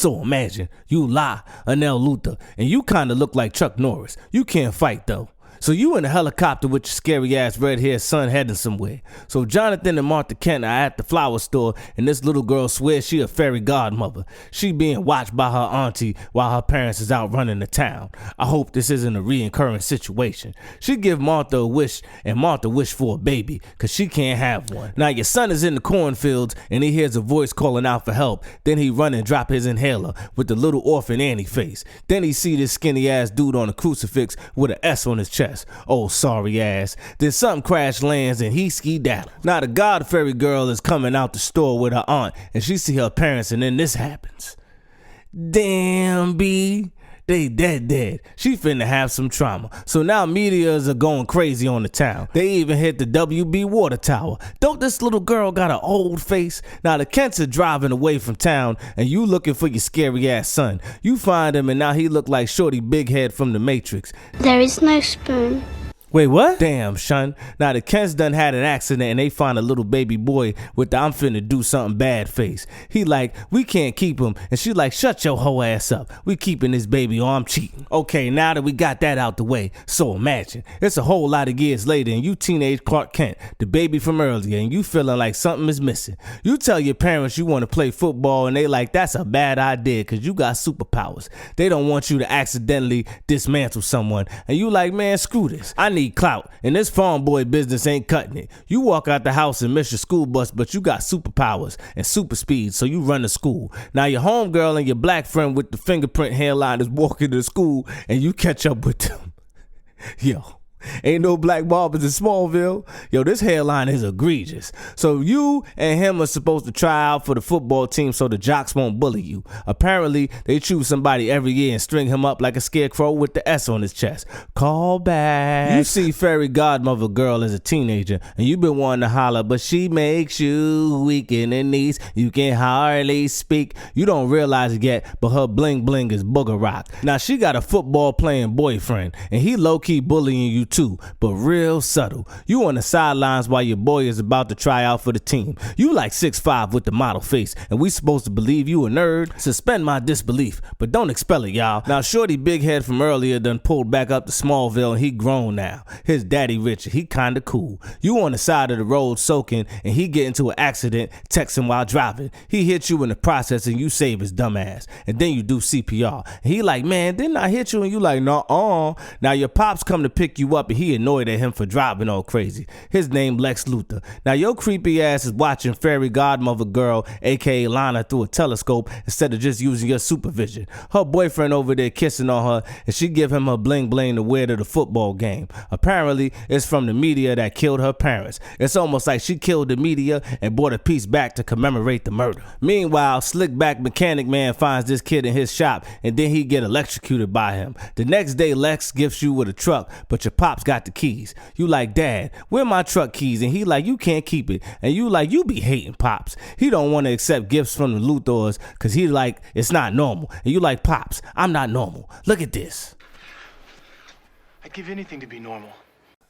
So imagine, you lie, Lex Luthor, and you kinda look like Chuck Norris. You can't fight though. So you in a helicopter with your scary ass red-haired son heading somewhere. So Jonathan and Martha Kent are at the flower store, and this little girl swears she a fairy godmother. She being watched by her auntie while her parents is out running the town. I hope this isn't a reoccurring situation. She give Martha a wish, and Martha wish for a baby, cause she can't have one. Now your son is in the cornfields, and he hears a voice calling out for help. Then he run and drop his inhaler with the little orphan Annie face. Then he see this skinny ass dude on a crucifix with an S on his chest. Oh, sorry ass. Then something crash lands and he ski-daddle. Now the god fairy girl is coming out the store with her aunt, and she see her parents, and then this happens. Damn, B. They dead. She finna have some trauma. So now medias are going crazy on the town. They even hit the WB water tower. Don't this little girl got an old face? Now the Kents are driving away from town, and you looking for your scary ass son. You find him, and now he look like Shorty Big Head from the Matrix. There is no spoon. Wait, what? Damn, son. Now the Kents done had an accident, and they find a little baby boy with the I'm finna do something bad face. He like, we can't keep him, and she like, shut your whole ass up. We keeping this baby or I'm cheating. Okay, now that we got that out the way, so imagine, it's a whole lot of years later, and you teenage Clark Kent, the baby from earlier, and you feeling like something is missing. You tell your parents you want to play football, and they like, that's a bad idea, cause you got superpowers. They don't want you to accidentally dismantle someone, and you like, man, screw this. I need clout, and this farm boy business ain't cutting it. You walk out the house and miss your school bus, but you got superpowers and super speed, so you run to school. Now your homegirl and your black friend with the fingerprint hairline is walking to school, and you catch up with them. Yo. Ain't no black barbers in Smallville. Yo, this hairline is egregious. So you and him are supposed to try out for the football team so the jocks won't bully you. Apparently, they choose somebody every year and string him up like a scarecrow with the S on his chest. Call back. You see fairy godmother girl as a teenager, and you been wanting to holler, but she makes you weak in the knees. You can hardly speak. You don't realize it yet, but her bling bling is booger rock. Now she got a football playing boyfriend, and he low-key bullying you too, but real subtle. You on the sidelines while your boy is about to try out for the team. You like 6'5" with the model face, and we supposed to believe you a nerd? Suspend my disbelief, but don't expel it, y'all. Now Shorty Big Head from earlier done pulled back up to Smallville, and he grown now. His daddy Richard, he kinda cool. You on the side of the road soaking, and he get into an accident texting while driving. He hit you in the process, and you save his dumb ass, and then you do CPR. And he like, man, didn't I hit you? And you like, nah. Now your pops come to pick you up, and he annoyed at him for driving all crazy. His name Lex Luthor. Now your creepy ass is watching fairy godmother girl, aka Lana, through a telescope instead of just using your supervision. Her boyfriend over there kissing on her, and she give him her bling bling to wear to the football game. Apparently, it's from the media that killed her parents. It's almost like she killed the media and brought a piece back to commemorate the murder. Meanwhile, slick back mechanic man finds this kid in his shop, and then he get electrocuted by him. The next day, Lex gifts you with a truck, but your pops got the keys. You like, Dad, where my truck keys? And he like, you can't keep it. And you like, you be hating Pops. He don't want to accept gifts from the Luthors because he like, it's not normal. And you like, Pops, I'm not normal. Look at this. I'd give anything to be normal.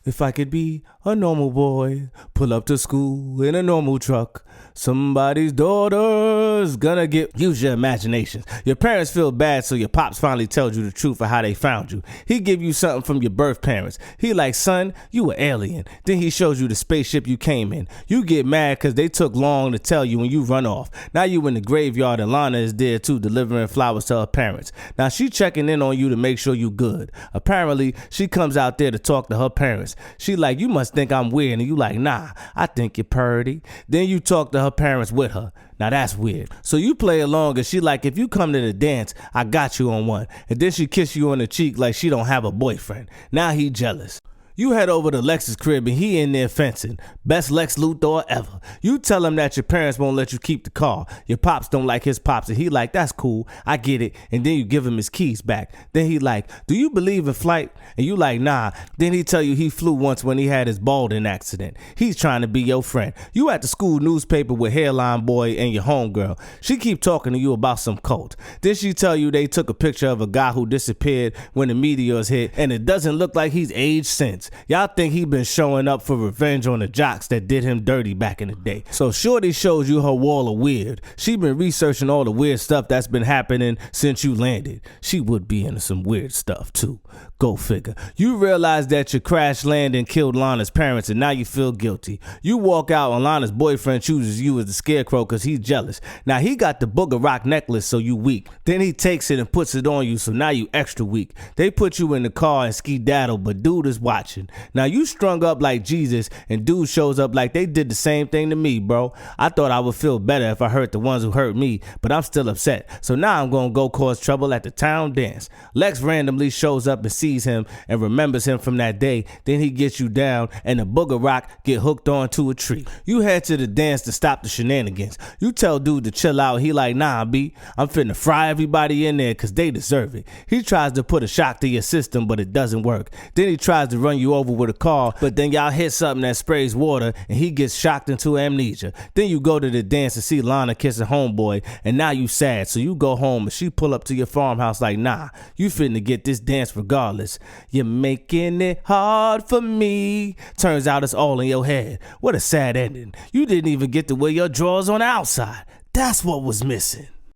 If I could be a normal boy, pull up to school in a normal truck, somebody's daughter's gonna get... Use your imagination. Your parents feel bad, so your pops finally tells you the truth of how they found you. He give you something from your birth parents. He like, son, you an alien. Then he shows you the spaceship you came in. You get mad because they took long to tell you and you run off. Now you in the graveyard and Lana is there too, delivering flowers to her parents. Now she checking in on you to make sure you good. Apparently, she comes out there to talk to her parents. She like, you must think I'm weird, and you like, nah, I think you're purty. Then you talk to her parents with her. Now that's weird. So you play along, and she like, if you come to the dance, I got you on one. And then she kiss you on the cheek like she don't have a boyfriend. Now he jealous. You head over to Lex's crib and he in there fencing. Best Lex Luthor ever. You tell him that your parents won't let you keep the car. Your pops don't like his pops and he like, that's cool, I get it. And then you give him his keys back. Then he like, do you believe in flight? And you like, nah. Then he tell you he flew once when he had his balding accident. He's trying to be your friend. You at the school newspaper with Hairline Boy and your homegirl. She keep talking to you about some cult. Then she tell you they took a picture of a guy who disappeared when the meteors hit and it doesn't look like he's aged since. niggas. Y'all think he been showing up for revenge on the jocks that did him dirty back in the day. So Shorty shows you her wall of weird. She been researching all the weird stuff that's been happening since you landed. She would be into some weird stuff too. Go figure. You realize that you crash land and killed Lana's parents and now you feel guilty. You walk out and Lana's boyfriend chooses you as the scarecrow cause he's jealous. Now he got the booger rock necklace so you weak. Then he takes it and puts it on you so now you extra weak. They put you in the car and skedaddle but dude is watching. Now you strung up like Jesus and dude shows up like they did the same thing to me, bro. I thought I would feel better if I hurt the ones who hurt me, but I'm still upset. So now I'm gonna go cause trouble at the town dance. Lex randomly shows up and sees him and remembers him from that day. Then he gets you down and the booger rock get hooked onto a tree. You head to the dance to stop the shenanigans. You tell dude to chill out. He like, nah, B, I'm finna fry everybody in there cause they deserve it. He tries to put a shock to your system but it doesn't work. Then he tries to run you over with a car, but then y'all hit something that sprays water and he gets shocked into amnesia. Then you go to the dance and see Lana kissing homeboy and now you sad, so you go home and she pull up to your farmhouse like, nah, you finna get this dance regardless. You're making it hard for me. Turns out it's all in your head. What a sad ending. You didn't even get to wear your drawers on the outside. That's what was missing.